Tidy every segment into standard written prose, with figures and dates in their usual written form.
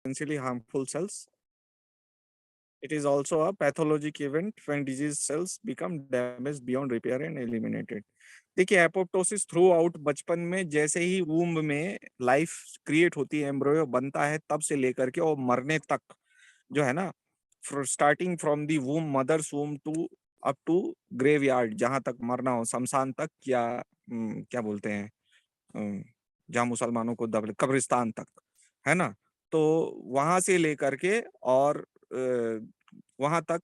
potentially harmful cells. It is also a pathologic event when disease cells become damaged beyond repair and eliminated. देखिए apoptosis through out बचपन में जैसे ही womb में life create होती है, embryo बनता है, तब से लेकर के और मरने तक जो है ना, starting from the womb, mother's womb to up to graveyard, जहां तक मरना हो, शमशान तक, या क्या बोलते हैं, जहाँ मुसलमानों को दबल कब्रिस्तान तक, है ना। तो वहां से लेकर के और वहां तक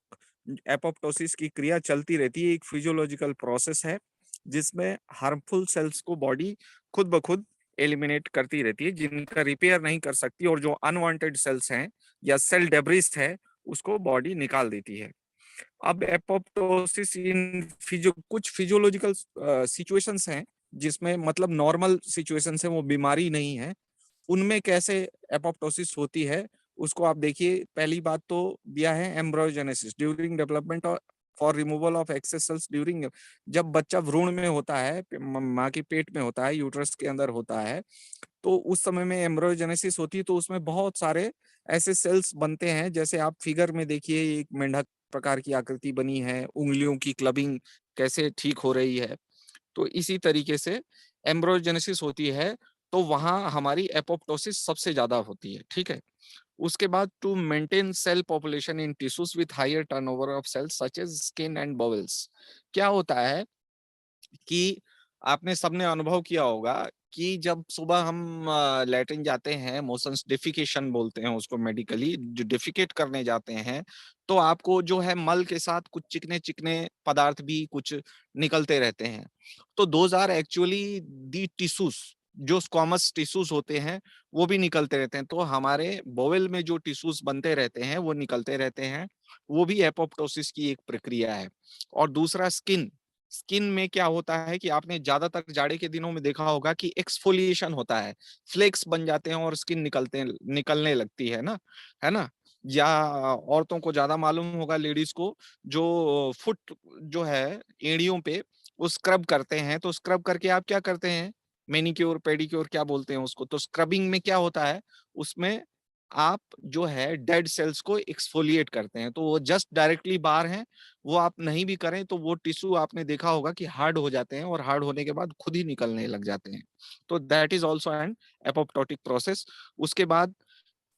एपोप्टोसिस की क्रिया चलती रहती है। एक फिजियोलॉजिकल प्रोसेस है जिसमें हार्मफुल सेल्स को बॉडी खुद ब खुद एलिमिनेट करती रहती है, जिनका रिपेयर नहीं कर सकती, और जो अनवांटेड सेल्स हैं या सेल डेब्रिस है उसको बॉडी निकाल देती है। अब एपोप्टोसिस इन कुछ फिजियोलॉजिकल सिचुएशंस हैं जिसमें, मतलब नॉर्मल सिचुएशंस है, वो बीमारी नहीं है, उनमें कैसे एपोप्टोसिस होती है उसको आप देखिए। पहली बात तो दिया है embryogenesis during development for removal of excess cells during, जब बच्चा भ्रूण में होता है, माँ के पेट में होता है, यूट्रस के अंदर होता है, तो उस समय में एम्ब्रोजेनेसिस होती है, तो उसमें बहुत सारे ऐसे सेल्स बनते हैं। जैसे आप फिगर में देखिए, एक मेंढक प्रकार की आकृति बनी है, उंगलियों की क्लबिंग कैसे ठीक हो रही है, तो इसी तरीके से एम्ब्रोजेनेसिस होती है, तो वहां हमारी एपोप्टोसिस सबसे ज्यादा होती है। ठीक है। उसके बाद to maintain cell population in tissues with higher turnover of cells such as skin and bowels, क्या होता है कि आपने सबने अनुभव किया होगा कि जब सुबह हम लैट्रिन जाते हैं, मोशंस डिफिकेशन बोलते हैं उसको मेडिकली, जो डिफिकेट करने जाते हैं, तो आपको जो है मल के साथ कुछ चिकने चिकने पदार्थ भी कुछ निकलते रहते हैं। तो those are actually the tissues, जो स्क्वामस टिश्यूज होते हैं वो भी निकलते रहते हैं। तो हमारे बोवेल में जो टिश्यूज बनते रहते हैं वो निकलते रहते हैं, वो भी एपोप्टोसिस की एक प्रक्रिया है। और दूसरा स्किन, स्किन में क्या होता है कि आपने ज्यादातर जाड़े के दिनों में देखा होगा कि एक्सफोलिएशन होता है, फ्लेक्स बन जाते हैं और स्किन निकलने लगती है ना। या औरतों को ज्यादा मालूम होगा, लेडीज को, जो फुट जो है एड़ियों पे वो स्क्रब करते हैं, तो स्क्रब करके आप क्या करते हैं, मैनिक्योर पेडिक्योर क्या बोलते हैं उसको, तो स्क्रबिंग में क्या होता है, उसमें आप जो है डेड सेल्स को एक्सफोलिएट करते हैं, तो वो जस्ट डायरेक्टली बाहर हैं, वो आप नहीं भी करें तो वो टिश्यू आपने देखा होगा कि हार्ड हो जाते हैं, और हार्ड होने के बाद खुद ही निकलने लग जाते हैं। तो that is also N apoptotic process. उसके बाद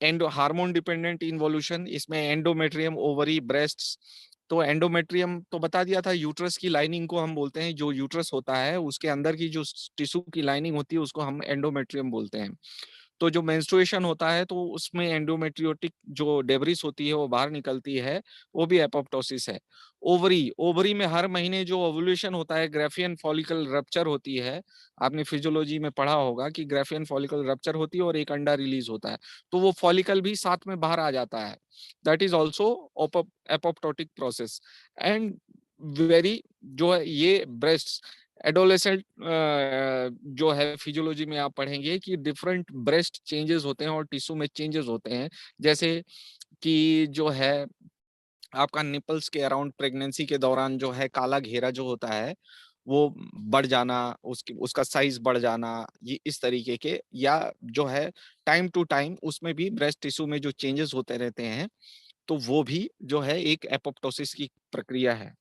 एंडो हार्मोन डिपेंडेंट इन्वोल्यूशन, इसमें एंडोमेट्रियम, ओवरी, ब्रेस्ट। तो एंडोमेट्रियम तो बता दिया था, यूट्रस की लाइनिंग को हम बोलते हैं, जो यूट्रस होता है उसके अंदर की जो टिश्यू की लाइनिंग होती है उसको हम एंडोमेट्रियम बोलते हैं। तो जो मेंस्ट्रुएशन होता है तो उसमें एंडोमेट्रियोटिक जो डेब्रिस होती है वो बाहर निकलती है, वो भी एपोप्टोसिस है। ओवरी, ओवरी में हर महीने जो ओव्यूलेशन होता है, ग्राफियन फॉलिकल रप्चर होती है, आपने फिजियोलॉजी में पढ़ा होगा कि ग्राफियन फॉलिकल रप्चर होती है और एक अंडा रिलीज होता है, तो वो फॉलिकल भी साथ में बाहर आ जाता है। That is also apoptotic process. And very जो है ये ब्रेस्ट एडोलेसेंट जो है फिजियोलॉजी में आप पढ़ेंगे कि डिफरेंट ब्रेस्ट चेंजेस होते हैं और टिश्यू में चेंजेस होते हैं। जैसे कि जो है आपका निपल्स के अराउंड प्रेगनेंसी के दौरान जो है काला घेरा जो होता है वो बढ़ जाना, उसकी उसका साइज बढ़ जाना, ये इस तरीके के, या जो है टाइम टू टाइम उसमें भी ब्रेस्ट टिश्यू में जो चेंजेस होते रहते हैं, तो वो भी जो है एक एपोप्टोसिस की प्रक्रिया है।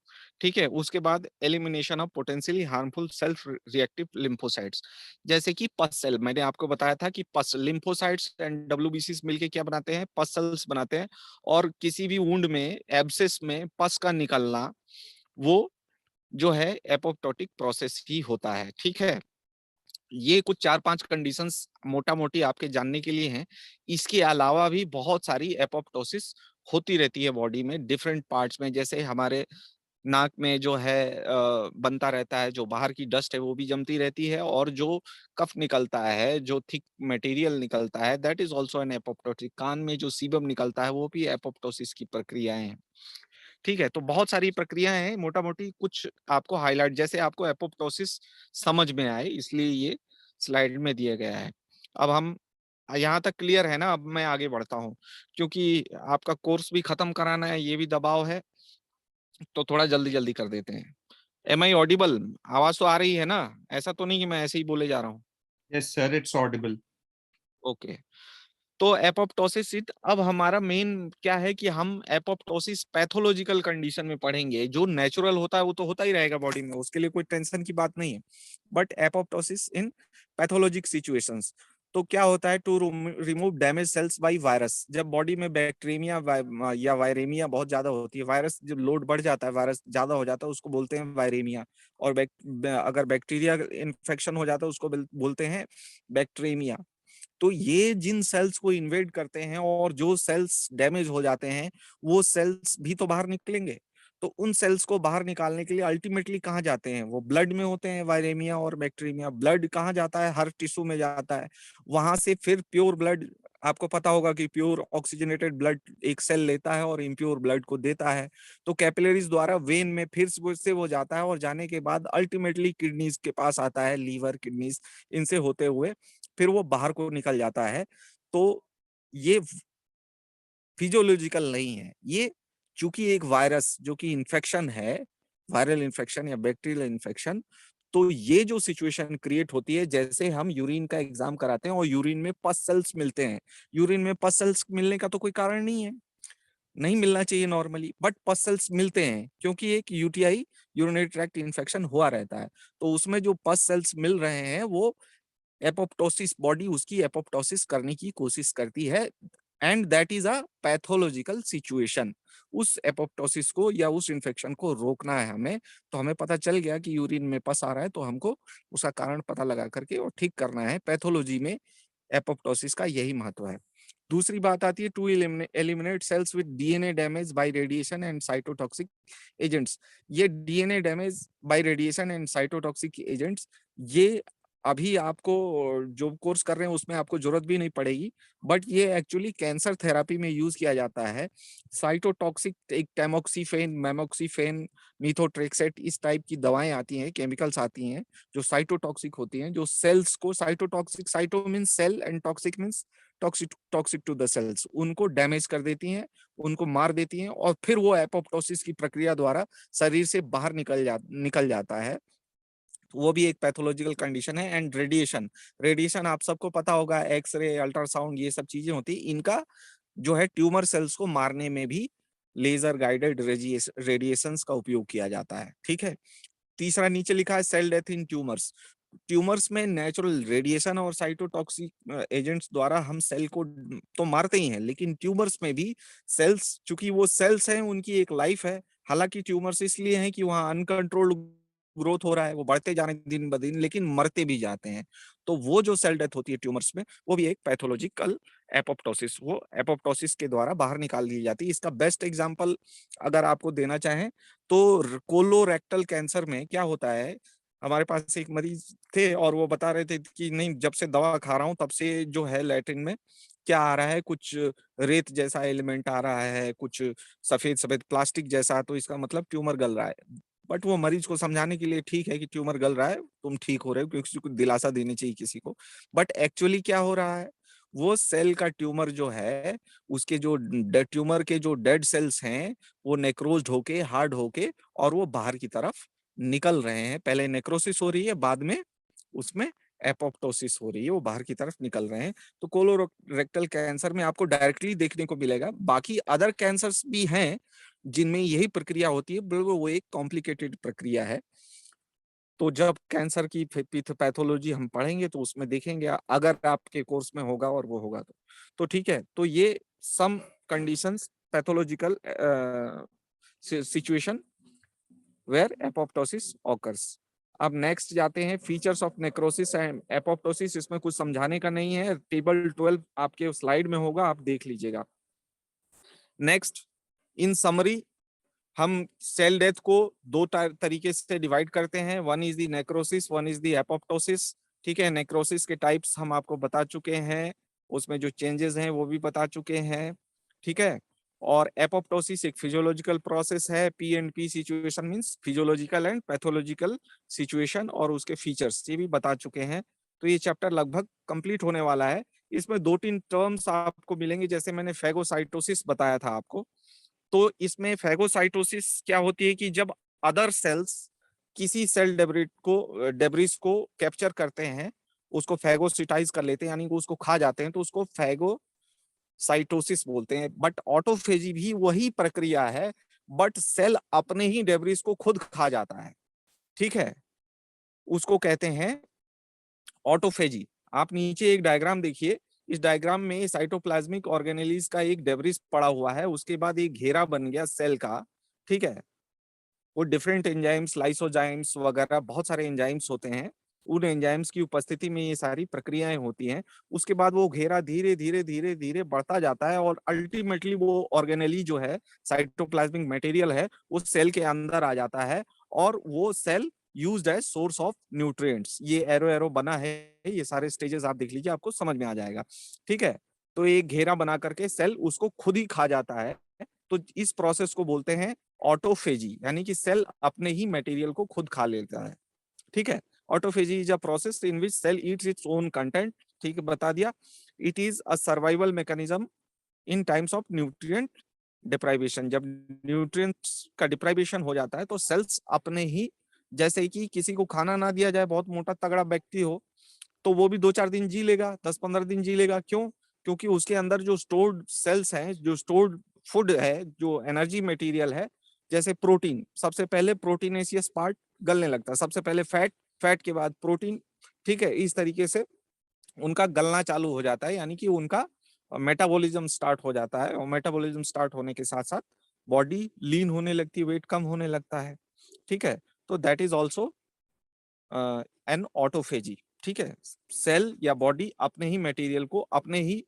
ठीक है। उसके बाद elimination of potentially harmful self reactive lymphocytes, जैसे कि पस सेल, मैंने आपको बताया था कि पस लिम्फोसाइट्स एंड डब्ल्यूबीसी मिलके क्या बनाते हैं, पस सेल्स बनाते हैं। और किसी भी वुंड में, एब्सेस में पस का निकलना, वो जो है एपोप्टोटिक प्रोसेस ही होता है। ठीक है। ये कुछ 4-5 कंडीशंस मोटा मोटी आपके जानने के लिए हैं। इसके अलावा भी बहुत सारी एपोप्टोसिस होती रहती है बॉडी में डिफरेंट पार्ट्स में। जैसे हमारे नाक में जो है बनता रहता है, जो बाहर की डस्ट है वो भी जमती रहती है, और जो कफ निकलता है, जो थिक मटेरियल निकलता है, that is also an apoptosis. कान में जो सीबम निकलता है वो भी एपोप्टोसिस की प्रक्रियाएं हैं। ठीक है। तो बहुत सारी प्रक्रियाएं हैं, मोटा मोटी कुछ आपको हाईलाइट, जैसे आपको एपोप्टोसिस समझ में आए इसलिए ये स्लाइड में दिया गया है। अब हम यहाँ तक क्लियर है ना, अब मैं आगे बढ़ता हूँ, क्योंकि आपका कोर्स भी खत्म कराना है, ये भी दबाव है, तो थोड़ा जल्दी जल्दी कर देते हैं। एम आई ऑडिबल, आवाज तो आ रही है ना, ऐसा तो नहीं कि मैं ऐसे ही बोले जा रहा हूँ? Yes, sir, it's audible. Okay. तो एपोप्टोसिस अब हमारा मेन क्या है कि हम एपोप्टोसिस पैथोलॉजिकल कंडीशन में पढ़ेंगे। जो नेचुरल होता है वो तो होता ही रहेगा बॉडी में, उसके लिए कोई टेंशन की बात नहीं है। But apoptosis in pathologic situations, तो क्या होता है, to remove damage cells by virus. जब बॉडी में बैक्टीरिया या वायरेमिया बहुत ज्यादा होती है, वायरस जब लोड बढ़ जाता है, वायरस ज्यादा हो जाता है, उसको बोलते हैं वायरेमिया। और अगर बैक्टीरिया इन्फेक्शन हो जाता है उसको बोलते हैं बैक्टीरियमिया। तो ये जिन सेल्स को इन्वेड करते हैं और जो सेल्स डैमेज हो जाते हैं, वो सेल्स भी तो बाहर निकलेंगे। तो उन सेल्स को बाहर निकालने के लिए अल्टीमेटली कहाँ जाते हैं, वो ब्लड में होते हैं। वायरेमिया और बैक्टीरिया, ब्लड कहाँ जाता है, हर टिश्यू में जाता है। वहां से फिर प्योर ब्लड, आपको पता होगा कि प्योर ऑक्सीजनेटेड ब्लड एक सेल लेता है और इम्प्योर ब्लड को देता है। तो कैपिलरीज द्वारा वेन में फिर से वो जाता है, और जाने के बाद अल्टीमेटली किडनीज के पास आता है, लीवर, किडनीज, इनसे होते हुए फिर वो बाहर को निकल जाता है। तो ये फिजियोलॉजिकल नहीं है, ये चूंकि एक वायरस जो कि इन्फेक्शन है, वायरल इन्फेक्शन या बैक्टीरियल इन्फेक्शन, तो ये जो सिचुएशन क्रिएट होती है, जैसे हम यूरिन का एग्जाम कराते हैं और यूरिन में पस सेल्स मिलते हैं। यूरिन में पस सेल्स मिलने का तो कोई कारण नहीं है, नहीं मिलना चाहिए नॉर्मली, बट पस सेल्स मिलते हैं क्योंकि एक यूटीआई, यूरिनरी ट्रैक्ट इन्फेक्शन हुआ रहता है। तो उसमें जो पस सेल्स मिल रहे हैं वो एपोप्टोसिस, बॉडी उसकी एपोप्टोसिस करने की कोशिश करती है, and that is a pathological situation. उस एपोप्टोसिस को या उस इन्फेक्शन को रोकना है हमें। तो हमें पता चल गया कि यूरिन में पस आ रहा है, तो हमको उसका कारण पता लगा करके और ठीक करना है। पैथोलॉजी में एपोप्टोसिस का यही महत्व है। दूसरी बात आती है to eliminate cells with DNA damage by radiation and cytotoxic agents. ये DNA damage by radiation and cytotoxic agents, ये अभी आपको जो कोर्स कर रहे हैं उसमें आपको जरूरत भी नहीं पड़ेगी, बट ये एक्चुअली कैंसर थेरापी में यूज किया जाता है। साइटोटॉक्सिक, एक टैमोक्सीफेन, मेमोक्सीफेन, मीथोट्रेक्सेट, इस टाइप की दवाएं आती हैं, केमिकल्स आती हैं जो साइटोटॉक्सिक होती हैं, जो सेल्स को, cytotoxic, cyto means cell and toxic means toxic, toxic to the cells, उनको डैमेज कर देती हैं, उनको मार देती हैं, और फिर वो एपोप्टोसिस की प्रक्रिया द्वारा शरीर से बाहर निकल जाता है। वो भी एक पैथोलॉजिकल कंडीशन है। एंड रेडिएशन, रेडिएशन आप सबको पता होगा, एक्सरे, अल्ट्रासाउंड, ये सब चीजें होती है, इनका जो है ट्यूमर सेल्स को मारने में भी लेजर गाइडेड रेडिएशंस का उपयोग किया जाता है। ठीक है। तीसरा नीचे लिखा है cell death in tumours. Tumours में नेचुरल रेडिएशन और साइटोटॉक्सिक एजेंट्स द्वारा हम सेल को तो मारते ही हैं, लेकिन ट्यूमर्स में भी सेल्स, चूंकि वो सेल्स हैं, उनकी एक लाइफ है। हालांकि ट्यूमर्स इसलिए हैं कि वहाँ अनकंट्रोल्ड ग्रोथ हो रहा है, वो बढ़ते जा रहे हैं दिन ब दिन, लेकिन मरते भी जाते हैं। तो वो जो सेल डेथ होती है ट्यूमर्स में, वो भी एक पैथोलॉजिकल एपोप्टोसिस, वो एपोप्टोसिस के द्वारा बाहर निकाल दी जाती है। इसका बेस्ट एग्जांपल अगर आपको देना चाहें तो कोलोरेक्टल कैंसर में क्या होता है, हमारे पास एक मरीज थे और वो बता रहे थे कि नहीं, जब से दवा खा रहा हूँ तब से जो है लैट्रिन में क्या आ रहा है, कुछ रेत जैसा एलिमेंट आ रहा है, कुछ सफेद सफेद प्लास्टिक जैसा, तो इसका मतलब ट्यूमर गल रहा है। बट वो मरीज को समझाने के लिए ठीक है कि ट्यूमर गल रहा है, तुम ठीक हो रहे हो, क्योंकि कुछ दिलासा देनी चाहिए किसी को। बट एक्चुअली क्या हो रहा है, वो सेल का ट्यूमर जो है, उसके जो ट्यूमर के जो डेड सेल्स हैं, वो नेक्रोज्ड होके, हार्ड होके, और वो बाहर की तरफ निकल रहे हैं। पहले नेक्रोसिस हो रही है, बाद में उसमें एपोप्टोसिस हो रही है, वो बाहर की तरफ निकल रहे हैं। तो कोलोरेक्टल कैंसर में आपको डायरेक्टली देखने को मिलेगा। बाकी अदर कैंसर्स भी हैं जिनमें यही प्रक्रिया होती है, बल्कि वो एक कॉम्प्लिकेटेड प्रक्रिया है। तो जब कैंसर की पैथोलॉजी हम पढ़ेंगे तो उसमें देखेंगे, अगर आपके कोर्स में होगा और वो होगा तो ठीक है। तो ये some conditions, pathological situation where apoptosis occurs. अब नेक्स्ट जाते हैं features of necrosis and apoptosis. इसमें कुछ समझाने का नहीं है, टेबल 12 आपके स्लाइड में होगा, आप देख लीजिएगा। नेक्स्ट, इन समरी, हम सेल डेथ को दो तरीके से डिवाइड करते हैं, one is the necrosis, one is the apoptosis. ठीक है, नेक्रोसिस के टाइप्स हम आपको बता चुके हैं, उसमें जो चेंजेस हैं वो भी बता चुके हैं। ठीक है। और एपोप्टोसिस एक फिजियोलॉजिकल प्रोसेस है। P and P situation means physiological and pathological situation, और उसके फीचर्स ये भी बता चुके हैं। तो ये चैप्टर लगभग कंप्लीट होने वाला है। इसमें दो तीन टर्म्स आपको मिलेंगे, जैसे मैंने फेगोसाइटोसिस बताया था आपको। तो इसमें फेगोसाइटोसिस क्या होती है कि जब अदर सेल्स किसी सेल डेब्रिस को कैप्चर करते हैं, उसको फेगोसिटाइज कर लेते हैं, यानी कि उसको खा जाते हैं, तो उसको फेगो साइटोसिस बोलते हैं। बट ऑटोफेजी भी वही प्रक्रिया है, बट सेल अपने ही डेब्रिस को खुद खा जाता है, ठीक है, उसको कहते हैं ऑटोफेजी। आप नीचे एक डायग्राम देखिए, इस डायग्राम में साइटोप्लाज्मिक ऑर्गेनेलिस का एक डेब्रिस पड़ा हुआ है, उसके बाद एक घेरा बन गया सेल का, ठीक है। वो डिफरेंट एंजाइम्स, लाइसोजाइम्स वगैरह बहुत सारे एंजाइम्स होते हैं, उन एंजाइम्स की उपस्थिति में ये सारी प्रक्रियाएं होती हैं। उसके बाद वो घेरा धीरे धीरे धीरे धीरे बढ़ता जाता है और अल्टीमेटली वो ऑर्गेनेली जो है, साइटोप्लाज्मिक मटेरियल है, उस सेल के अंदर आ जाता है और वो cell used as source of nutrients. ये एरो एरो बना है, ये सारे स्टेजेस आप देख लीजिए, आपको समझ में आ जाएगा, ठीक है। तो एक घेरा बना करके सेल उसको खुद ही खा जाता है। तो इस प्रोसेस को बोलते हैं ऑटोफेजी, यानी कि सेल अपने ही मटेरियल को खुद खा लेता है, ठीक है। Autophagy is a process in which cell eats its own content, ठीक है, बता दिया। It is a survival mechanism in times of nutrient deprivation. जब न्यूट्रिएंट्स का डिप्राइवेशन हो जाता है तो सेल्स अपने ही, जैसे कि किसी को खाना ना दिया जाए, बहुत मोटा तगड़ा व्यक्ति हो, तो वो भी 2-4 दिन जी लेगा, 10-15 दिन जी लेगा, क्यों? क्योंकि उसके अंदर जो स्टोर्ड सेल्स हैं, जो स्टोर्ड फूड है, जो एनर्जी मटेरियल है, जैसे प्रोटीन, सबसे पहले प्रोटीनेशियस पार्ट गलने लगता है, सबसे पहले फैट, फैट के बाद प्रोटीन, ठीक है। इस तरीके से उनका गलना चालू हो जाता है, यानी कि उनका मेटाबॉलिज्म स्टार्ट हो जाता है, और मेटाबॉलिज्म स्टार्ट होने के साथ साथ बॉडी लीन होने लगती है, वेट कम होने लगता है, ठीक है। तो that is also N autophagy, ठीक है। सेल या बॉडी अपने ही मटेरियल को अपने ही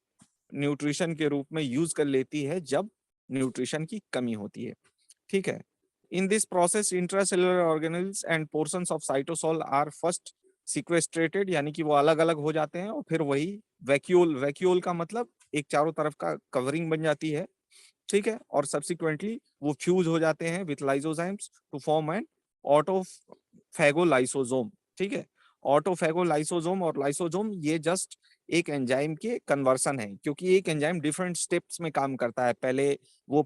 न्यूट्रिशन के रूप में यूज कर लेती है जब न्यूट्रिशन की कमी होती है, ठीक है। In this process intracellular organelles and portions of cytosol are first sequestered, यानी कि वो अलग अलग हो जाते हैं, और फिर वही वैक्यूल, वैक्यूल का मतलब एक चारों तरफ का कवरिंग बन जाती है, ठीक है। और सब्सिक्वेंटली वो फ्यूज हो जाते हैं with lysozymes to form an autophagolysosome, ठीक है। ऑटोफैगोलाइसोसोम और लाइसोसोम ये जस्ट एक एंजाइम के कन्वर्सन है, क्योंकि एक एंजाइम डिफरेंट स्टेप्स में काम करता है, पहले वो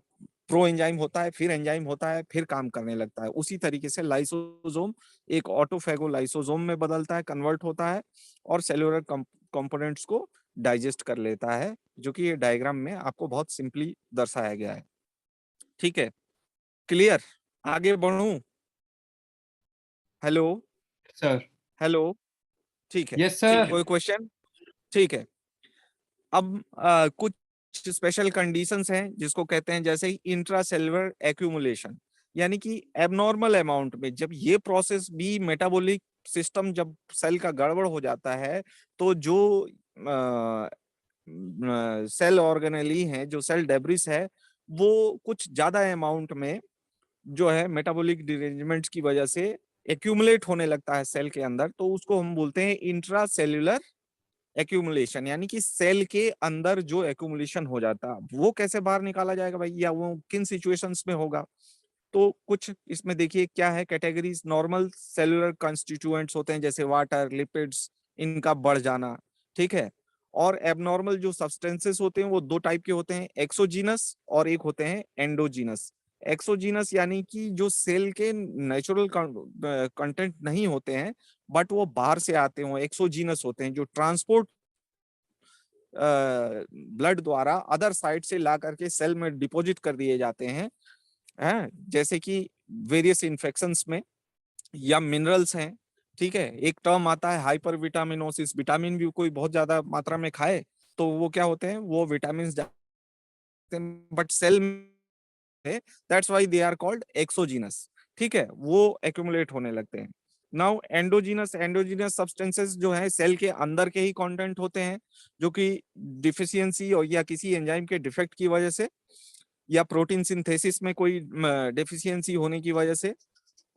प्रो एंजाइम होता है, फिर एंजाइम होता है, फिर काम करने लगता है। उसी तरीके से लाइसोसोम एक ऑटोफैगोलाइसोसोम में बदलता है, कन्वर्ट होता है, और सेलुलर कंपोनेंट्स को डाइजेस्ट कर लेता है, जो कि ये डायग्राम में आपको बहुत सिंपली दर्शाया गया है, ठीक है। क्लियर? आगे बढ़ूं? हेलो? सर। हेलो? ठीक है, यस सर। कोई क्वेश्चन? ठीक है। अब कुछ स्पेशल कंडीशंस हैं जिसको कहते हैं, जैसे इंट्रासेलुलर एक्यूमुलेशन, यानी कि एबनॉर्मल अमाउंट में जब ये प्रोसेस भी, मेटाबॉलिक सिस्टम जब सेल का गड़बड़ हो जाता है, तो जो सेल ऑर्गेनेली हैं, जो सेल डेब्रिस है, वो कुछ ज्यादा अमाउंट में जो है मेटाबॉलिक डिरेंजमेंट्स की वजह से एक्यूमुलेट होने लगता है सेल के अंदर, तो उसको हम बोलते हैं इंट्रा सेल्यूलर एक्यूमुलेशन, यानी कि सेल के अंदर जो एक्यूमुलेशन हो जाता है, वो कैसे बाहर निकाला जाएगा भाई, या वो किन सिचुएशंस में होगा? तो कुछ इसमें देखिए क्या है कैटेगरीज। नॉर्मल सेलुलर कॉन्स्टिट्यूएंट्स होते हैं, जैसे वाटर, लिपिड्स, इनका बढ़ जाना, ठीक है। और एबनॉर्मल जो सब्सटेंसेस होते हैं वो दो टाइप के होते हैं, एक्सोजीनस और एक होते हैं एंडोजीनस। एक्सोजीनस यानी कि जो सेल के नेचुरल कंटेंट नहीं होते हैं, बट वो बाहर से आते हो, एक्सोजीनस होते हैं, जो ट्रांसपोर्ट ब्लड द्वारा अदर साइड से ला करके सेल में डिपॉजिट कर दिए जाते हैं, जैसे कि वेरियस इन्फेक्शंस में, या मिनरल्स हैं, ठीक है। एक टर्म आता है हाइपर विटामिनोसिस, विटामिन भी कोई बहुत ज्यादा मात्रा में खाए तो वो क्या होते हैं, वो विटामिन जाते हैं, बट सेल में, that's why they are called exogenous, ठीक है, वो एक्यूमुलेट होने लगते हैं। नाउ एंडोजीनस, एंडोजीनस सब्सटेंसेस जो है सेल के अंदर के ही कंटेंट होते हैं, जो कि डिफिशियंसी और या किसी एंजाइम के डिफेक्ट की वजह से, या प्रोटीन सिंथेसिस में कोई डेफिशिएंसी होने की वजह से,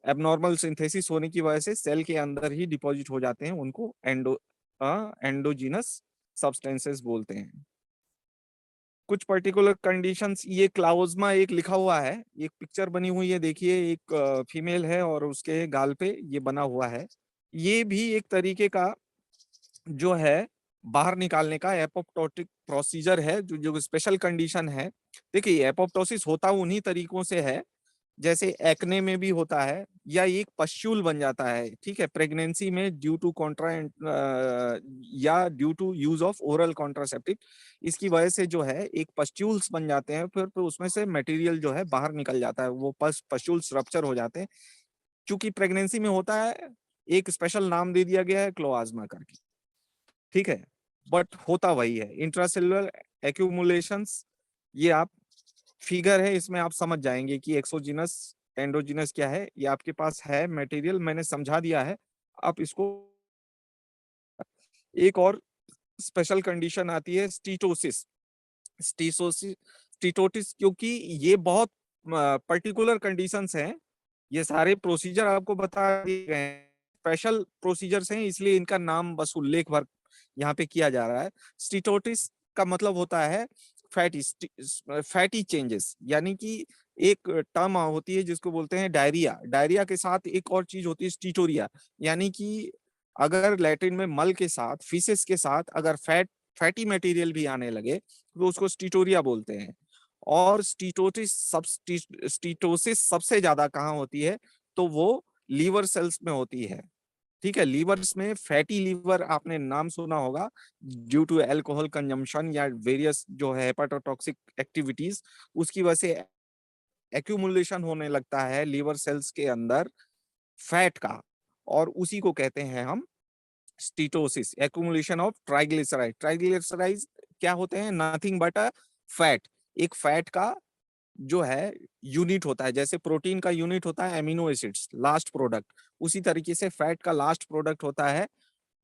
एबनॉर्मल सिंथेसिस होने की वजह से सेल के अंदर ही डिपॉजिट हो जाते हैं, उनको एंडोजीनस सब्सटेंसेस बोलते हैं। कुछ पर्टिकुलर कंडीशंस, ये क्लाउज्मा एक लिखा हुआ है, एक पिक्चर बनी हुई है, देखिए एक फीमेल है और उसके गाल पे ये बना हुआ है, ये भी एक तरीके का जो है बाहर निकालने का एपोप्टोटिक प्रोसीजर है, जो जो स्पेशल कंडीशन है। देखिए एपोप्टोसिस होता उन्हीं तरीकों से है जैसे एक्ने में भी होता है, या एक पश्चूल बन जाता है, ठीक है, प्रेगनेंसी में ड्यू टू कॉन्ट्रा या due to use of oral contraceptive, इसकी वजह से जो है एक पस्ट्यूल्स बन जाते हैं, फिर उसमें से मटेरियल जो है बाहर निकल जाता है, वो पस्ट्यूल्स रप्चर हो जाते हैं। चूंकि प्रेगनेंसी में होता है, एक स्पेशल नाम दे दिया गया है क्लोआज्मा करके, ठीक है, बट होता वही है, इंट्रासेलुलर एक्यूमुलेशंस। ये आप फिगर है, इसमें आप समझ जाएंगे कि एक्सोजिनस एंडोजिनस क्या है। ये आपके पास है मटेरियल, मैंने समझा दिया है, आप इसको। एक और स्पेशल कंडीशन आती है स्टीटोसिस। स्टीसोसिस स्टीटोटिस, क्योंकि ये बहुत पर्टिकुलर कंडीशंस हैं, ये सारे प्रोसीजर आपको बता दिए गए हैं, स्पेशल प्रोसीजर्स हैं, इसलिए इनका नाम बस उल्लेख भर यहाँ पे किया जा रहा है। स्टीटोटिस का मतलब होता है फैटी फैटी चेंजेस, यानी कि एक टर्म होती है जिसको बोलते हैं डायरिया। डायरिया के साथ एक और चीज होती है स्टीटोरिया, यानी कि अगर लैट्रिन में मल के साथ, फीसेस के साथ अगर फैटी मटेरियल भी आने लगे तो उसको स्टीटोरिया बोलते हैं। और स्टीटोसिस सबसे ज्यादा कहाँ होती है, तो वो लीवर सेल्स में होती है, ठीक है। लीवर्स में फैटी लीवर आपने नाम सुना होगा, ड्यू टू अल्कोहल कंजम्पशन या वेरियस जो है हेपाटोटॉक्सिक एक्टिविटीज, उसकी वजह से एक्यूमुलेशन होने लगता है लीवर सेल्स के अंदर फैट का, और उसी को कहते हैं हम steatosis, accumulation of triglyceride. Triglyceride क्या होते हैं, नथिंग बट अ फैट। एक फैट का जो है यूनिट होता है, जैसे प्रोटीन का यूनिट होता है एमिनो एसिड्स, लास्ट प्रोडक्ट, उसी तरीके से फैट का लास्ट प्रोडक्ट होता है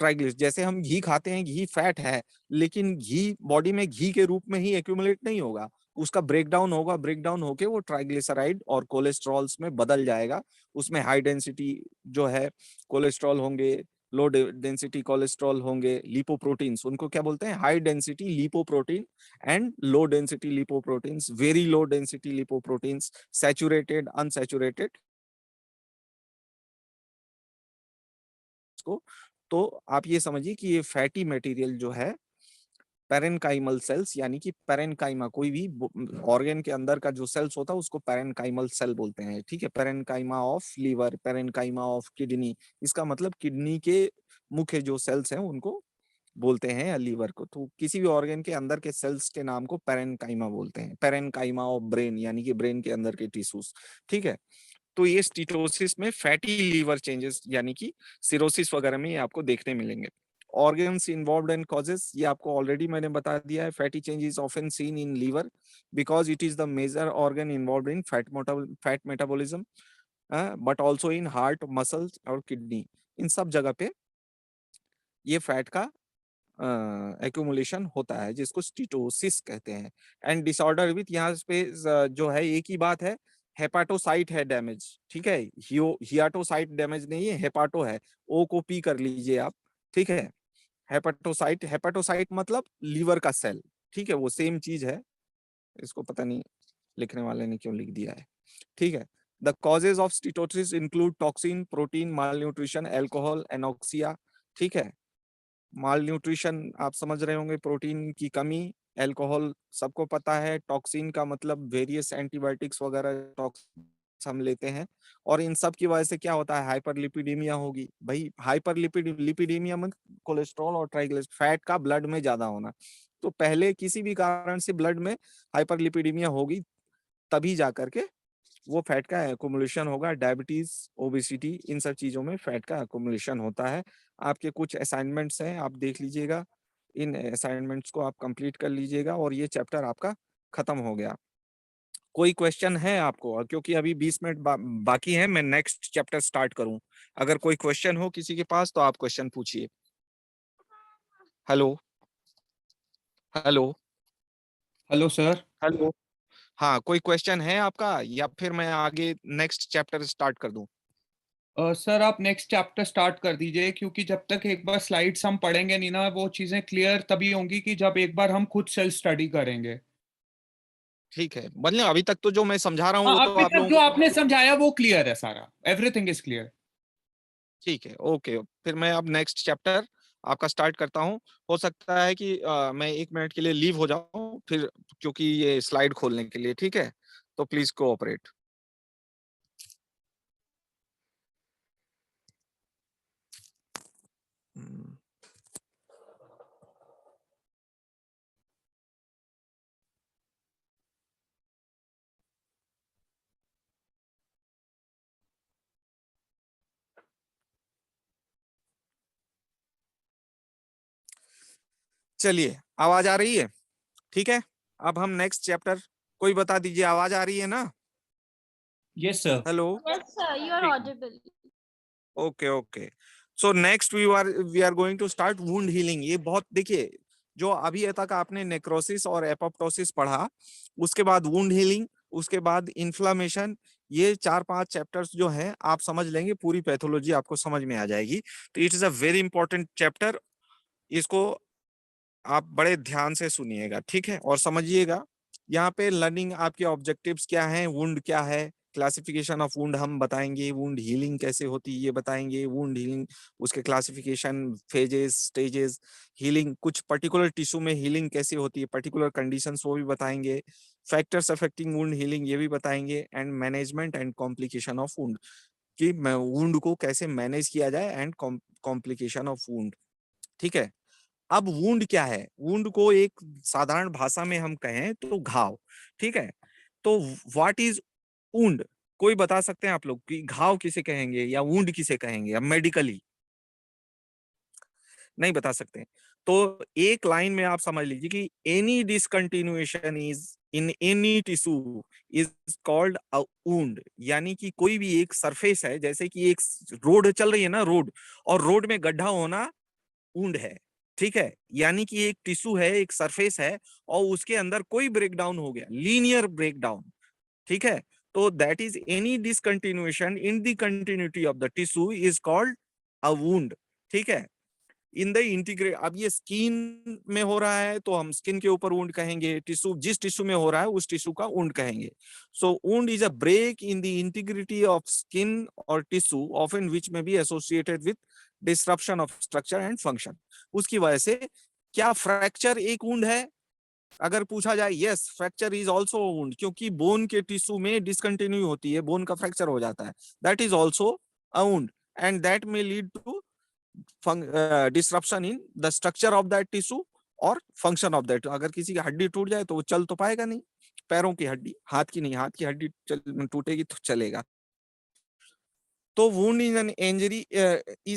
ट्राइग्लिस। जैसे हम घी खाते हैं, घी फैट है, लेकिन घी बॉडी में घी के रूप में ही एक्यूमुलेट नहीं होगा, उसका ब्रेकडाउन होगा, ब्रेकडाउन होके वो ट्राइग्लिसराइड और कोलेस्ट्रॉल्स में बदल जाएगा। उसमें हाई डेंसिटी जो है कोलेस्ट्रॉल होंगे, लो डेंसिटी कोलेस्ट्रॉल होंगे, लिपोप्रोटीन्स उनको क्या बोलते हैं, high density lipoprotein and low density lipoproteins, very low density lipoproteins, saturated, unsaturated को। तो आप ये समझिए कि ये फैटी मटेरियल जो है पेरेनकाइमल सेल्स, यानी कि पेरेनकाइमा, कोई भी ऑर्गन के अंदर का जो सेल्स होता है उसको पेरेनकाइमल सेल बोलते हैं, ठीक है। Parenchyma of liver, parenchyma of kidney, इसका मतलब किडनी के मुख्य जो सेल्स हैं उनको बोलते हैं, या लीवर को। तो किसी भी ऑर्गन के अंदर के सेल्स के नाम को पेरेनकाइमा बोलते हैं। पेरेनकाइमा ऑफ ब्रेन, यानी कि ब्रेन के अंदर के टिश्यूज, ठीक है। तो ये स्टीटोसिस में फैटी लीवर चेंजेस, यानी कि सिरोसिस वगैरह में ये आपको देखने मिलेंगे। ऑर्गन्स इन्वॉल्व्ड एंड कॉजेस, ये आपको ऑलरेडी मैंने बता दिया है। Fatty change is often seen in liver because it is the major organ involved in fat metabolism, but also in heart, muscles और किडनी। इन सब जगह पे ये फैट का एक्यूमुलेशन होता है, जिसको स्टीटोसिस कहते हैं। एंड डिसऑर्डर विथ, यहाँ पे जो है एक ही बात है, हेपाटोसाइट है डैमेज, ठीक है, हियाटोसाइट डैमेज नहीं है, हेपाटो है, ओ को पी कर लीजिए आप, ठीक है। हेपाटोसाइट, हेपाटोसाइट मतलब लीवर का सेल, ठीक है, वो सेम चीज है, इसको पता नहीं लिखने वाले ने क्यों लिख दिया है, ठीक है। The causes of steatosis include toxin, protein, mall nutrition, alcohol, anoxia, ठीक है। माल न्यूट्रिशन आप समझ रहे होंगे, प्रोटीन की कमी, अल्कोहल सबको पता है, टॉक्सिन का मतलब वेरियस एंटीबायोटिक्स वगैरह टॉक्स हम लेते हैं, और इन सब की वजह से क्या होता है, हाइपरलिपिडीमिया होगी। भाई हाइपरलिपिडीमिया में कोलेस्ट्रॉल और ट्राइग्लिसराइड फैट का ब्लड में ज्यादा होना, तो पहले किसी भी कारण से ब्लड में हाइपरलिपिडीमिया होगी, तभी जा करके वो फैट का एकुमुलेशन होगा। डायबिटीज, ओबेसिटी, इन सब चीजों में फैट का एकुमुलेशन होता है। आपके कुछ असाइनमेंट्स हैं, आप देख लीजिएगा, इन असाइनमेंट्स को आप कंप्लीट कर लीजिएगा, और ये चैप्टर आपका खत्म हो गया। कोई क्वेश्चन है आपको? क्योंकि अभी 20 मिनट बाकी है, मैं नेक्स्ट चैप्टर स्टार्ट करूं। अगर कोई क्वेश्चन हो किसी के पास तो आप क्वेश्चन पूछिए। Hello, hello, hello sir. Hello. हाँ, कोई क्वेश्चन है आपका, या फिर मैं आगे नेक्स्ट चैप्टर स्टार्ट कर दूं? सर आप नेक्स्ट चैप्टर स्टार्ट कर दीजिए, क्योंकि जब तक एक बार स्लाइड्स हम पढ़ेंगे नहीं ना, वो चीज़ें क्लियर तभी होंगी कि जब एक बार हम खुद सेल्फ स्टडी करेंगे। ठीक है, मतलब अभी तक तो जो मैं समझा रहा हूँ हाँ, वो तो अभी आप तक लोगों जो को आपने समझाया वो क्लियर है, सारा एवरीथिंग इज क्लियर। ठीक है, ओके। फिर मैं अब नेक्स्ट चैप्टर आपका स्टार्ट करता हूँ। हो सकता है कि मैं 1 मिनट के लिए लीव हो जाऊँ फिर, क्योंकि ये स्लाइड खोलने के लिए, ठीक है। तो प्लीज कोऑपरेट। चलिए, आवाज आ रही है? ठीक है, अब हम नेक्स्ट चैप्टर, कोई बता दीजिए, आवाज आ रही है ना? Yes sir. Hello. Yes, sir, you are ठीक है, audible. Okay okay. So next we are going to start wound healing. ये बहुत, देखिए, जो अभी तक आपने नेक्रोसिस और एपोप्टोसिस पढ़ा, उसके बाद वुंड हीलिंग, उसके बाद इन्फ्लामेशन, ये 4-5 चैप्टर्स जो हैं आप समझ लेंगे, पूरी पैथोलॉजी आपको समझ में आ जाएगी। तो it is a very important chapter, इसको आप बड़े ध्यान से सुनिएगा, ठीक है, और समझिएगा। यहाँ पे लर्निंग आपके ऑब्जेक्टिव्स क्या हैं, वुंड क्या है, क्लासिफिकेशन ऑफ वुंड हम बताएंगे, वुंड हीलिंग कैसे होती है ये बताएंगे, वुंड हीलिंग उसके क्लासिफिकेशन, फेजेस, स्टेजेस, हीलिंग, कुछ पर्टिकुलर टिश्यू में हीलिंग कैसे होती है, पर्टिकुलर कंडीशंस वो भी बताएंगे, फैक्टर्स अफेक्टिंग वुंड हीलिंग ये भी बताएंगे, and management and complication of wound, कि वुंड को कैसे मैनेज किया जाए, एंड कॉम्प्लिकेशन ऑफ वुंड, ठीक है। अब वुंड क्या है? वुंड को एक साधारण भाषा में हम कहें तो घाव, ठीक है। तो व्हाट इज वुंड? कोई बता सकते हैं आप लोग कि घाव किसे कहेंगे या वुंड किसे कहेंगे, अब मेडिकली नहीं बता सकते? तो एक लाइन में आप समझ लीजिए कि any discontinuation is in any tissue is called a wound, यानी कि कोई भी एक सरफेस है, जैसे कि एक रोड चल रही है ना, रोड, और रोड में गड्ढा होना वुंड है, ठीक है। यानी कि एक टिश्यू है, एक सरफेस है, और उसके अंदर कोई ब्रेकडाउन हो गया, लीनियर ब्रेकडाउन, ठीक है। तो that is any discontinuation in the continuity of the tissue is called a wound, ठीक है। इन द इंटीग्रेट, अब ये स्किन में हो रहा है तो हम स्किन के ऊपर वुंड कहेंगे, टिश्यू जिस टिश्यू में हो रहा है उस टिश्यू का वुंड कहेंगे। So wound is a break in the integrity of skin और tissue, often which may be associated with disruption of structure and function. उसकी वजह से, क्या फ्रैक्चर एक वुंड है? अगर पूछा जाए, yes, fracture is also wound, क्योंकि बोन के टिश्यू में डिसकंटिन्यू होती है, बोन का फ्रैक्चर हो जाता है, that is also a wound, and that may lead to disruption in the structure of that tissue और फंक्शन ऑफ दैट। अगर किसी की हड्डी टूट जाए तो वो चल तो पाएगा नहीं, पैरों की हड्डी, हाथ की नहीं, हाथ की हड्डी टूटेगी तो चलेगा। तो wound is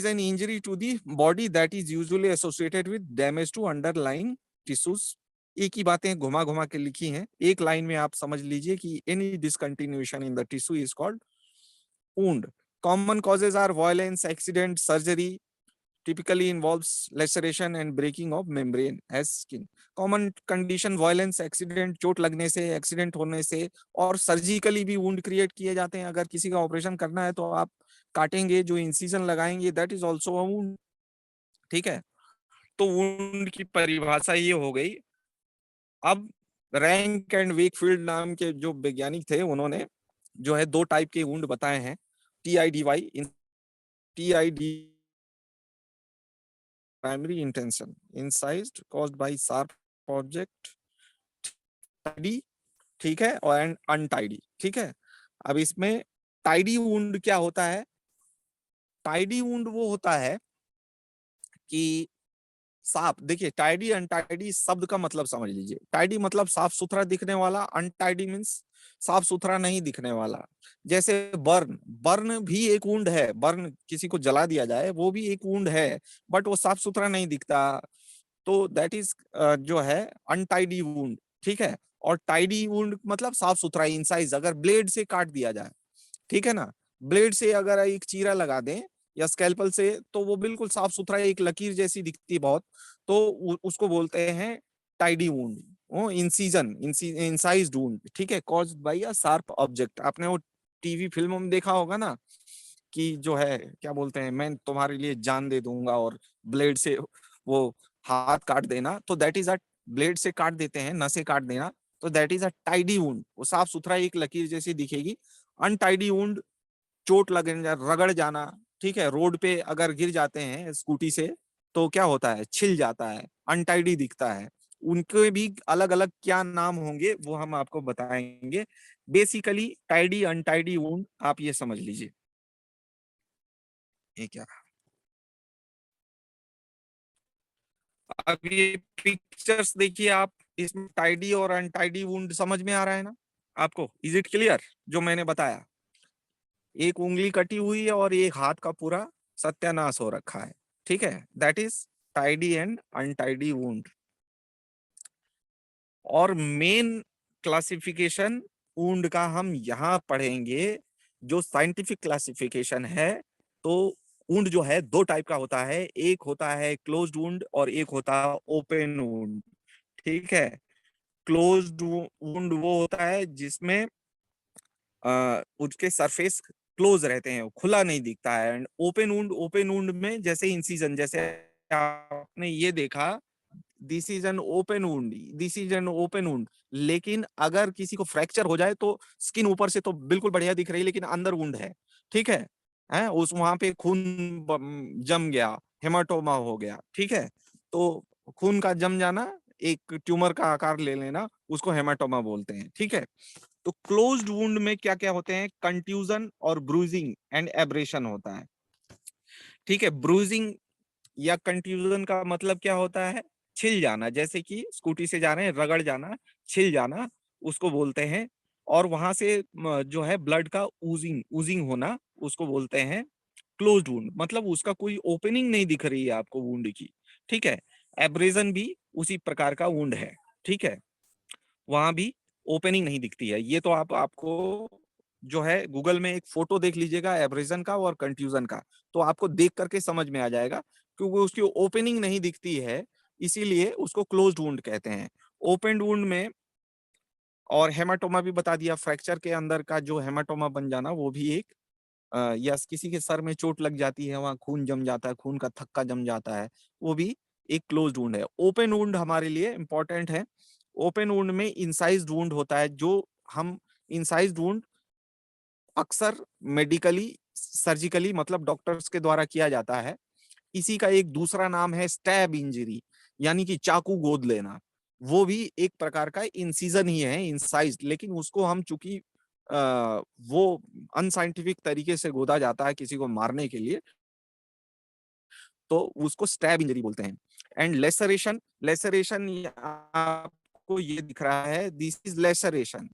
an injury to the body that is usually associated with damage to underlying tissues। एक ही बातें घुमा घुमा के लिखी हैं, एक लाइन में आप समझ लीजिए कि any discontinuation in the tissue is called wound। Common causes are violence, accident, surgery, typically involves laceration and breaking of membrane as skin। Common condition violence, accident, चोट लगने से, एक्सीडेंट होने से, और सर्जिकली भी वुंड क्रिएट किए जाते हैं। अगर किसी का ऑपरेशन करना है तो आप काटेंगे, जो इंसिजन लगाएंगे, that is also a wound, ठीक है। तो वुंड की परिभाषा ये हो गई। अब रैंक एंड वेकफील्ड नाम के जो वैज्ञानिक थे, उन्होंने जो है 2 टाइप के वुंड बताए हैं, TIDY, TID primary intention, incised caused by sharp object, tidy, ठीक है, और एंड अनटाइडी, ठीक है। अब इसमें टाइडी वुंड क्या होता है? टाइडी वुंड वो होता है कि साफ, देखिए, टाइडी अनटाइडी शब्द का मतलब समझ लीजिए। टाइडी मतलब साफ सुथरा दिखने वाला, अनटाइडी मीन्स साफ सुथरा नहीं दिखने वाला। जैसे बर्न, बर्न भी एक वुंड है, बर्न किसी को जला दिया जाए वो भी एक वुंड है, बट वो साफ सुथरा नहीं दिखता, तो दैट इज जो है अनटाइडी वुंड, ठीक है। और टाइडी वुंड मतलब साफ सुथरा, इंसाइज, अगर ब्लेड से काट दिया जाए, ठीक है ना, ब्लेड से अगर एक चीरा लगा दें या स्कैल्पल से, तो वो बिल्कुल साफ सुथरा एक लकीर जैसी दिखती है बहुत, तो उसको बोलते हैं टाइडी वुंड, वो इंसीजन, इंसाइज्ड वुंड, ठीक है, caused by a sharp object. आपने वो टीवी फिल्मों में देखा होगा ना, कि जो है क्या बोलते हैं, मैं तुम्हारे लिए जान दे दूंगा, और ब्लेड से वो हाथ काट देना, तो दैट इज अ, ब्लेड से काट देते हैं, नसें काट देना, तो that is a tidy wound, वो साफ सुथरा एक लकीर जैसी दिखेगी। अनटाइडी वुंड, चोट लगने, रगड़ जाना, ठीक है, रोड पे अगर गिर जाते हैं स्कूटी से तो क्या होता है, छिल जाता है, अनटाइडी दिखता है। उनके भी अलग अलग क्या नाम होंगे वो हम आपको बताएंगे। बेसिकली टाइडी अनटाइडी वुंड आप ये समझ लीजिए। ये क्या, अब ये पिक्चर्स देखिए आप, इसमें टाइडी और अनटाइडी वुंड समझ में आ रहा है ना आपको? इज इट क्लियर जो मैंने बताया? एक उंगली कटी हुई है और एक हाथ का पूरा सत्यानाश हो रखा है, ठीक है, that is tidy and untidy wound. और मेन क्लासिफिकेशन वुंड का हम यहाँ पढ़ेंगे, जो साइंटिफिक क्लासिफिकेशन है। तो वुंड जो है दो टाइप का होता है, एक होता है क्लोज्ड वुंड और एक होता है ओपन वुंड। ठीक है, क्लोज्ड वुंड वो होता है जिसमें उसके सरफेस क्लोज रहते हैं, खुला नहीं दिखता है। एंड ओपन वुंड में जैसे इंसिजन, जैसे आपने ये देखा, this is an open wound, this is an open wound. लेकिन अगर किसी को फ्रैक्चर हो जाए तो स्किन ऊपर से तो बिल्कुल बढ़िया दिख रही है, लेकिन अंदर वुंड है। ठीक है उस वहां पे खून जम गया, हेमाटोमा हो गया। ठीक है, तो खून का जम जाना, एक ट्यूमर का आकार ले लेना, उसको हेमाटोमा बोलते हैं। ठीक है, तो क्लोज्ड वुंड में क्या क्या होते हैं, कंट्यूजन और ब्रूजिंग एंड एब्रेशन होता है। ठीक है, ब्रूजिंग या कंट्यूजन का मतलब क्या होता है, छिल जाना, जैसे कि स्कूटी से जा रहे हैं, रगड़ जाना, छिल जाना, उसको बोलते हैं। और वहां से जो है ब्लड का ऊजिंग ऊजिंग होना, उसको बोलते हैं क्लोज्ड वुंड। मतलब उसका कोई ओपनिंग नहीं दिख रही है आपको वुंड की। ठीक है, एब्रेजन भी उसी प्रकार का वुंड है। ठीक है, वहां भी ओपनिंग नहीं दिखती है। ये तो आपको जो है गूगल में एक फोटो देख लीजिएगा एब्रेजन का और कंट्यूजन का, तो आपको देख करके समझ में आ जाएगा, क्योंकि उसकी ओपनिंग नहीं दिखती है, इसीलिए उसको क्लोज्ड वुंड कहते हैं। ओपन वुंड में, और हेमाटोमा भी बता दिया, फ्रैक्चर के अंदर का जो हेमाटोमा बन जाना, वो भी एक या किसी के सर में चोट लग जाती है, वहां खून जम जाता है, खून का थक्का जम जाता है, वो भी एक क्लोज्ड वुंड है। ओपन वुंड हमारे लिए इंपॉर्टेंट है। ओपन वुंड में इंसाइज्ड वुंड होता है, जो हम इंसाइज्ड वुंड अक्सर मेडिकली, सर्जिकली, मतलब डॉक्टर्स के द्वारा किया जाता है। इसी का एक दूसरा नाम है स्टैब इंजरी, यानी कि चाकू गोद लेना। वो भी एक प्रकार का इंसिजन ही है, इंसाइज्ड, लेकिन उसको हम चूंकि वो अनसाइंटिफिक तरीके से गोदा जाता है किसी को मारने के लिए, तो उसको स्टैब इंजरी बोलते हैं। एंड लेसरेशन, लेसरेशन आपको ये दिख रहा है, दिस इज लेसरेशन।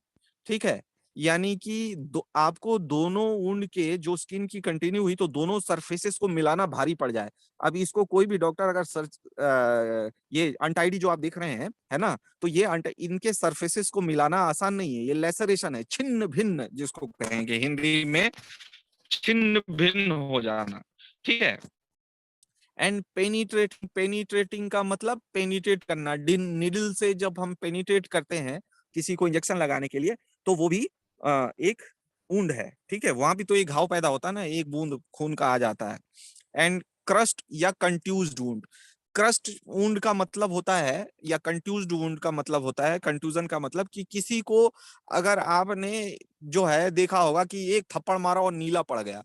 ठीक है, यानी कि आपको दोनों वुंड के जो स्किन की कंटिन्यू हुई, तो दोनों सरफेसेस को मिलाना भारी पड़ जाए। अब इसको कोई भी डॉक्टर अगर ये अनटाइडी जो आप देख रहे हैं, है ना, तो ये इनके सरफेसेस को मिलाना आसान नहीं है, ये लेसरेशन है, छिन्न भिन्न जिसको कहेंगे हिंदी में, छिन्न भिन्न हो जाना। ठीक है, एंड पेनिट्रेटिंग, पेनिट्रेटिंग का मतलब पेनिट्रेट करना, निडल से जब हम पेनिट्रेट करते हैं किसी को इंजेक्शन लगाने के लिए, तो वो भी एक वुंड है। ठीक है, वहां भी तो एक घाव पैदा होता है ना, एक बूंद खून का आ जाता है। एंड क्रस्ट या कंट्यूज्ड वुंड, क्रस्ट वुंड का मतलब होता है, या कंट्यूज्ड वुंड का मतलब होता है, कंट्यूजन का मतलब कि किसी को, अगर आपने जो है देखा होगा कि एक थप्पड़ मारा और नीला पड़ गया,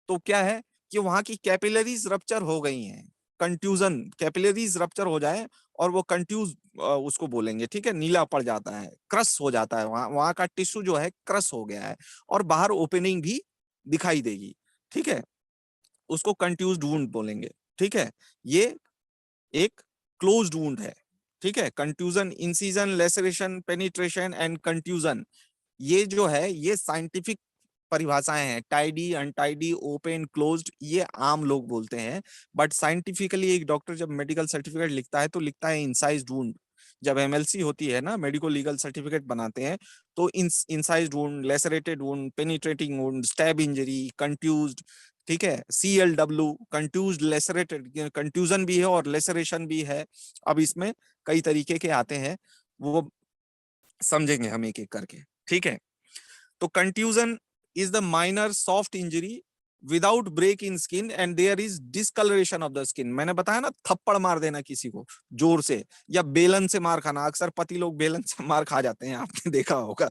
तो क्या है कि वहां की कैपिलरीज रप्चर हो गई हैं। कंट्यूजन, कैपिलरीज रप्चर हो जाए और वो कंट्यूज उसको बोलेंगे। ठीक है, नीला पड़ जाता है, क्रस हो जाता है, वहां वहां का टिश्यू जो है क्रस हो गया है, और बाहर ओपनिंग भी दिखाई देगी। ठीक है, उसको कंट्यूज्ड वुंड बोलेंगे। ठीक है, ये एक क्लोज्ड वुंड है। ठीक है, contusion, incision, laceration, penetration and contusion, ये जो है ये साइंटिफिक परिभाषाएं हैं। टाइडी, अनटाइडी, ओपन, क्लोज्ड, ये आम लोग बोलते हैं। बट साइंटिफिकली एक डॉक्टर जब मेडिकल सर्टिफिकेट लिखता है, तो लिखता है इंसाइज्ड वुंड। जब एमएलसी होती है ना, मेडिको लीगल सर्टिफिकेट बनाते हैं, तो incised wound, lacerated wound, penetrating wound, stab injury, contused. ठीक है, CLW, कंट्यूज्ड, लेसरेटेड, कंट्यूजन भी है और लेसरेशन भी है। अब इसमें कई तरीके के आते हैं, वो समझेंगे हम एक एक करके। ठीक है, तो contusion is the minor soft injury without break in skin and there is discolouration of the skin. मैंने बताया ना, थप्पड़ मार देना किसी को जोर से, या बेलन से मार खाना, अक्सर पति लोग बेलन से मार खा जाते हैं, आपने देखा होगा।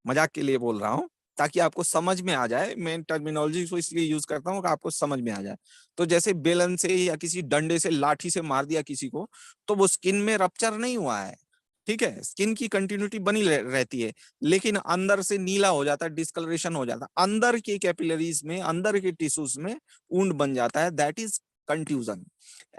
मजाक के लिए बोल रहा हूँ, ताकि आपको समझ में आ जाए। मैं टर्मिनोलॉजी को इसलिए यूज करता हूँ कि आपको समझ में आ जाए। तो जैसे बेलन से या किसी डंडे से, लाठी से मार दिया किसी को, तो वो स्किन में रप्चर नहीं हुआ है। ठीक है, स्किन की कंटिन्यूटी बनी रहती है, लेकिन अंदर से नीला हो जाता है, डिस्कलरेशन हो जाता है, अंदर के कैपिलरीज में, अंदर के टिश्यूज में वुंड बन जाता है, that is contusion.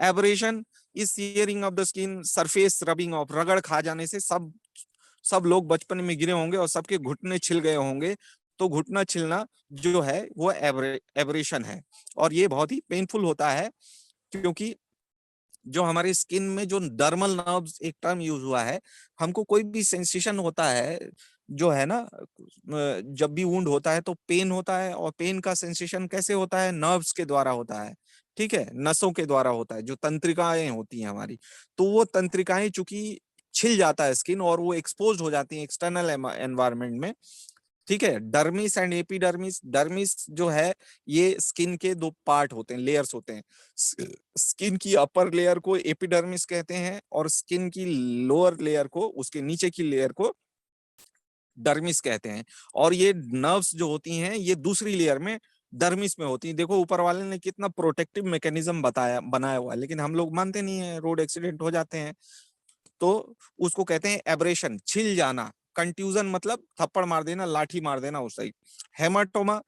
Abrasion is searing of the skin, surface rubbing off, रगड़ खा जाने से, सब लोग बचपन में गिरे होंगे और सबके घुटने छिल गए होंगे, तो घुटना छिलना जो है वो एब्रेशन है, और ये बहुत ही पेनफुल होता है, क्योंकि जो हमारे स्किन में जो डर्मल नर्व्स एक टर्म यूज हुआ है, हमको कोई भी सेंसेशन होता है जो है ना, जब भी वुंड होता है तो पेन होता है, और पेन का सेंसेशन कैसे होता है, नर्व्स के द्वारा होता है, ठीक है, नसों के द्वारा होता है, जो तंत्रिकाएं होती हैं हमारी। तो वो तंत्रिकाएं चूंकि छिल जाता है स्किन, और वो एक्सपोज हो जाती हैं एक्सटर्नल एनवायरनमेंट में, ठीक है। डर्मिस एंड एपिडर्मिस, डर्मिस जो है ये स्किन के दो पार्ट होते हैं, लेयर्स होते हैं। स्किन की अपर लेयर को एपिडर्मिस कहते हैं, और स्किन की लोअर लेयर को, उसके नीचे की लेयर को डर्मिस कहते हैं। और ये नर्व्स जो होती हैं ये दूसरी लेयर में डर्मिस में होती है। देखो ऊपर वाले ने कितना प्रोटेक्टिव मैकेनिज्म बताया बनाया हुआ है, लेकिन हम लोग मानते नहीं है, रोड एक्सीडेंट हो जाते हैं तो उसको कहते हैं एब्रेशन, छिल जाना। कंट्यूजन मतलब थप्पड़ मार देना, लाठी मार देना उस साइड। हेमाटोमा,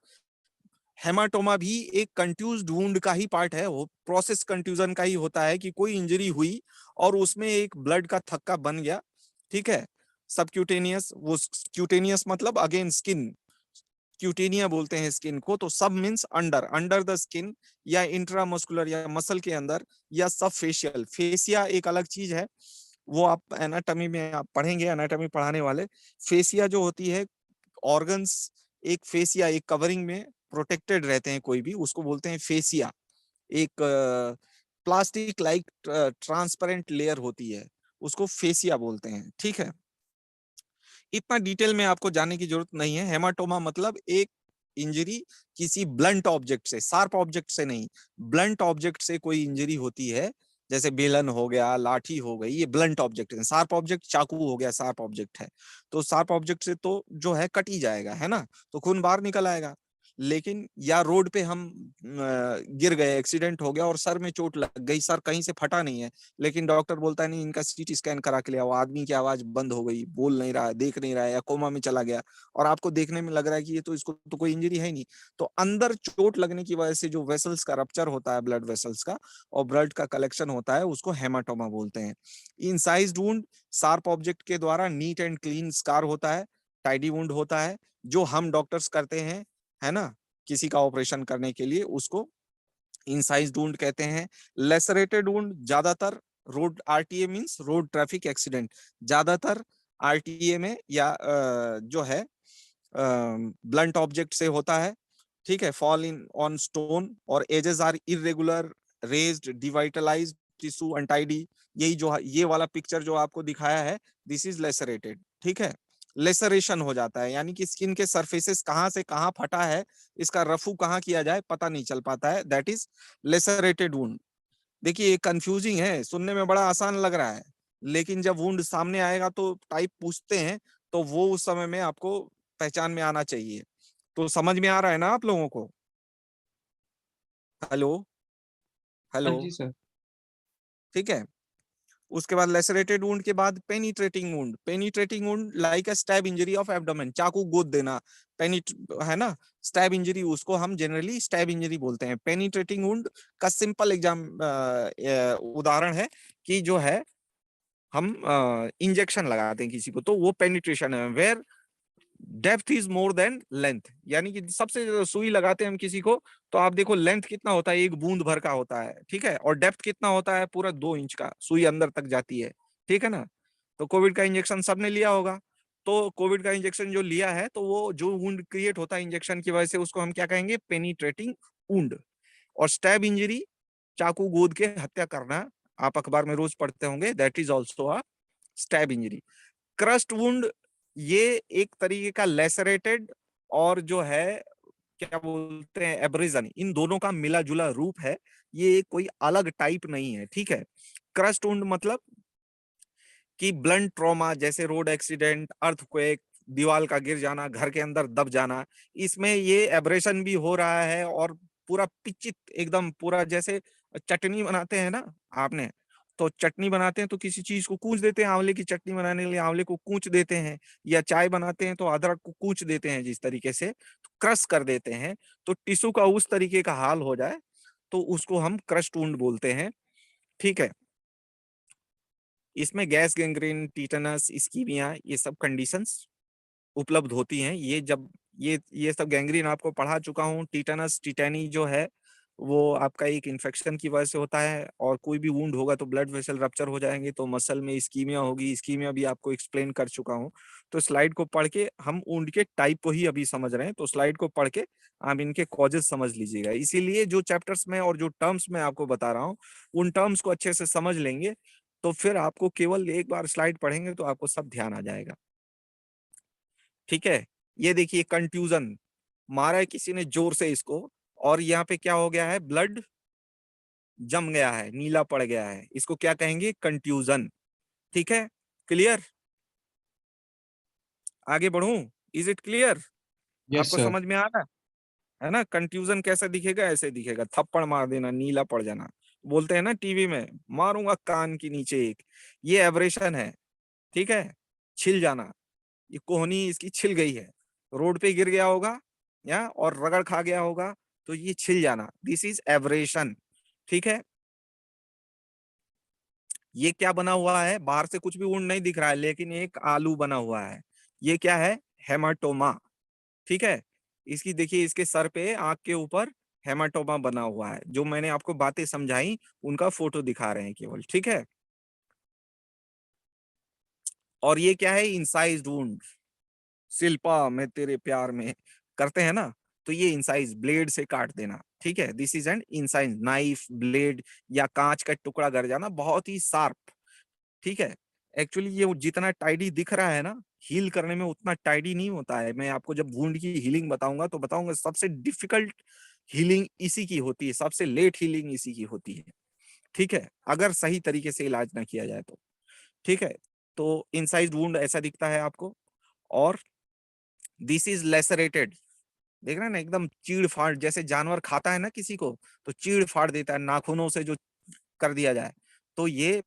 हेमाटोमा भी एक कंट्यूज्ड वुंड का ही पार्ट है, वो प्रोसेस कंट्यूजन का ही होता है कि कोई इंजरी हुई और उसमें एक ब्लड का थक्का बन गया, ठीक है। सबक्यूटेनियस, वो क्यूटेनियस मतलब अगेन स्किन, क्यूटेनिया बोलते हैं स्किन को। तो सब means under, under the skin, या इंट्रामस्कुलर या मसल के अंदर, या सब फेशियल। फेसिया एक अलग चीज है, वो आप एनाटॉमी में आप पढ़ेंगे, एनाटॉमी पढ़ाने वाले। फेसिया जो होती है ऑर्गन्स, एक फेसिया एक कवरिंग में प्रोटेक्टेड रहते हैं कोई भी, उसको बोलते हैं फेसिया। एक प्लास्टिक लाइक ट्रांसपेरेंट लेयर होती है, उसको फेसिया बोलते हैं, ठीक है। इतना डिटेल में आपको जानने की जरूरत नहीं है। हेमाटोमा मतलब एक इंजरी किसी ब्लंट ऑब्जेक्ट से, शार्प ऑब्जेक्ट से नहीं, ब्लंट ऑब्जेक्ट से कोई इंजरी होती है, जैसे बेलन हो गया, लाठी हो गई, ये ब्लंट ऑब्जेक्ट है। शार्प ऑब्जेक्ट चाकू हो गया, शार्प ऑब्जेक्ट है। तो शार्प ऑब्जेक्ट से तो जो है कट ही जाएगा, है ना, तो खून बाहर निकल आएगा। लेकिन या रोड पे हम गिर गए, एक्सीडेंट हो गया और सर में चोट लग गई, सर कहीं से फटा नहीं है, लेकिन डॉक्टर बोलता है नहीं इनका सीटी स्कैन करा के ले आओ, आदमी की आवाज बंद हो गई, बोल नहीं रहा है, देख नहीं रहा है, या कोमा में चला गया, और आपको देखने में लग रहा है कि ये तो, इसको तो कोई इंजरी है ही नहीं। तो अंदर चोट लगने की वजह से जो वेसल्स का रप्चर होता है, ब्लड वेसल्स का, और ब्लड का कलेक्शन होता है, उसको हेमाटोमा बोलते हैं। इंसाइज्ड वुंड, शार्प ऑब्जेक्ट के द्वारा नीट एंड क्लीन स्कार होता है, टाइडी वुंड होता है, जो हम डॉक्टर्स करते हैं, है ना, किसी का ऑपरेशन करने के लिए, उसको इंसाइज्ड वुंड कहते हैं। लेसरेटेड वुंड ज्यादातर road, RTA means road traffic accident, ज्यादातर आरटीए में या जो है ब्लंट ऑब्जेक्ट से होता है, ठीक है। फॉल इन ऑन स्टोन, और edges are irregular, raised, devitalized, tissue untidy. यही जो ये वाला पिक्चर जो आपको दिखाया है, दिस इज लेसरेटेड, ठीक है। लेसरेशन हो जाता है, यानी कि स्किन के सरफेसेस कहाँ से कहाँ फटा है, इसका रफू कहाँ किया जाए पता नहीं चल पाता है, दैट इज लेसरेटेड वुंड। देखिए ये कंफ्यूजिंग है, सुनने में बड़ा आसान लग रहा है, लेकिन जब वुंड सामने आएगा तो टाइप पूछते हैं, तो वो उस समय में आपको पहचान में आना चाहिए। तो समझ में आ रहा है ना आप लोगों को? हेलो, हाँ हेलो, जी सर। ठीक है। उसके बाद लेसरेटेड वुंड के बाद penetrating wound, penetrating wound like a stab injury of abdomen, चाकू गोद देना, पेनिट, है ना, स्टैब इंजरी, उसको हम जनरली स्टैब इंजरी बोलते हैं। पेनिट्रेटिंग वुंड का सिंपल उदाहरण है कि जो है हम इंजेक्शन लगाते हैं किसी को, तो वो पेनिट्रेशन है, where depth is more than length, यानी कि सबसे ज्यादा सुई लगाते हैं हम किसी को, तो आप देखो लेंथ कितना होता है, एक बूंद भर का होता है, ठीक है, और डेप्थ कितना होता है, पूरा 2 इंच का, सुई अंदर तक जाती है, ठीक है ना। तो कोविड का इंजेक्शन सबने लिया होगा, तो कोविड का इंजेक्शन जो लिया है, तो वो जो वुंड क्रिएट होता है इंजेक्शन की वजह से, उसको हम क्या कहेंगे, पेनिट्रेटिंग वुंड। और स्टैब इंजरी, चाकू गोद के हत्या करना, आप अखबार में रोज पढ़ते होंगे, that is also a stab injury. Crust wound, ये एक तरीके का लेसरेटेड, और जो है क्या बोलते हैं, एब्रेजन, इन दोनों का मिला जुला रूप है, ये कोई अलग टाइप नहीं है, ठीक है। क्रस्ट वुंड मतलब कि ब्लंट ट्रॉमा, जैसे रोड एक्सीडेंट, अर्थक्वेक, दीवार का गिर जाना, घर के अंदर दब जाना, इसमें ये एब्रेशन भी हो रहा है, और पूरा पिचित एकदम पूरा, जैसे चटनी बनाते हैं ना आपने, तो चटनी बनाते हैं तो किसी चीज को कूच देते हैं, आंवले की चटनी बनाने के लिए आंवले को कूच देते हैं, या चाय बनाते हैं तो अदरक को कूच देते हैं, जिस तरीके से तो क्रश कर देते हैं, तो टिश्यू का उस तरीके का हाल हो जाए तो उसको हम क्रस्ट वुंड बोलते हैं, ठीक है। इसमें गैस गैंग्रीन, टीटनस, इस्कीमिया, ये सब कंडीशंस उपलब्ध होती हैं। ये जब ये सब गैंग्रीन आपको पढ़ा चुका हूँ, टीटनस, टिटैनी जो है, वो आपका एक इन्फेक्शन की वजह से होता है, और कोई भी वुंड होगा तो ब्लड वेसल रप्चर हो जाएंगे, तो मसल में इस्कीमिया होगी। इस्कीमिया भी आपको एक्सप्लेन कर चुका हूँ। तो स्लाइड को पढ़ के हम वुंड के टाइप को ही अभी समझ रहे हैं, तो स्लाइड को पढ़ के आप इनके कॉजेज समझ लीजिएगा। इसीलिए जो चैप्टर्स में और जो टर्म्स में आपको बता रहा हूँ, उन टर्म्स को अच्छे से समझ लेंगे, तो फिर आपको केवल एक बार स्लाइड पढ़ेंगे तो आपको सब ध्यान आ जाएगा। ठीक है, ये देखिए कंट्यूजन, मारा है किसी ने जोर से इसको, और यहाँ पे क्या हो गया है, ब्लड जम गया है, नीला पड़ गया है, इसको क्या कहेंगे, कंट्यूजन। ठीक है, क्लियर? आगे बढ़ूं? Is it clear? यस आपको सर। समझ में आ रहा है ना? कंट्यूजन कैसा दिखेगा, ऐसे दिखेगा, थप्पड़ मार देना, नीला पड़ जाना। बोलते हैं ना टीवी में, मारूंगा कान के नीचे एक, ये एब्रेशन है। ठीक है, छिल जाना, ये कोहनी इसकी छिल गई है, रोड पे गिर गया होगा या और रगड़ खा गया होगा, तो ये छिल जाना, दिस इज एब्रेशन। ठीक है, ये क्या बना हुआ है, बाहर से कुछ भी वुंड नहीं दिख रहा है, लेकिन एक आलू बना हुआ है, ये क्या है, हेमाटोमा। ठीक है, इसकी देखिए, इसके सर पे, आंख के ऊपर हेमाटोमा बना हुआ है। जो मैंने आपको बातें समझाई उनका फोटो दिखा रहे हैं केवल। ठीक है, और ये क्या है, इंसाइज्ड वुंड। शिल्पा मैं तेरे प्यार में करते हैं ना, तो ये इंसाइज, ब्लेड से काट देना। ठीक है, this is an incise, knife, blade या कांच का टुकड़ा गड़ जाना, बहुत ही शार्प। ठीक है, एक्चुअली ये जितना टाइडी दिख रहा है ना, हील करने में उतना टाइडी नहीं होता है। मैं आपको जब वुंड की हीलिंग बताऊंगा तो बताऊंगा सबसे डिफिकल्ट हीलिंग इसी की होती है, सबसे लेट हीलिंग इसी की होती है। ठीक है, अगर सही तरीके से इलाज ना किया जाए तो। ठीक है, तो इनसाइज वुंड ऐसा दिखता है आपको, और दिस इज लेसरेटेड। देख रहे हैं ना, एकदम चीड़ फाड़, जैसे जानवर खाता है ना किसी को, तो चीड़ फाड़ देता है नाखूनों से, जो कर दिया जाए, तो ये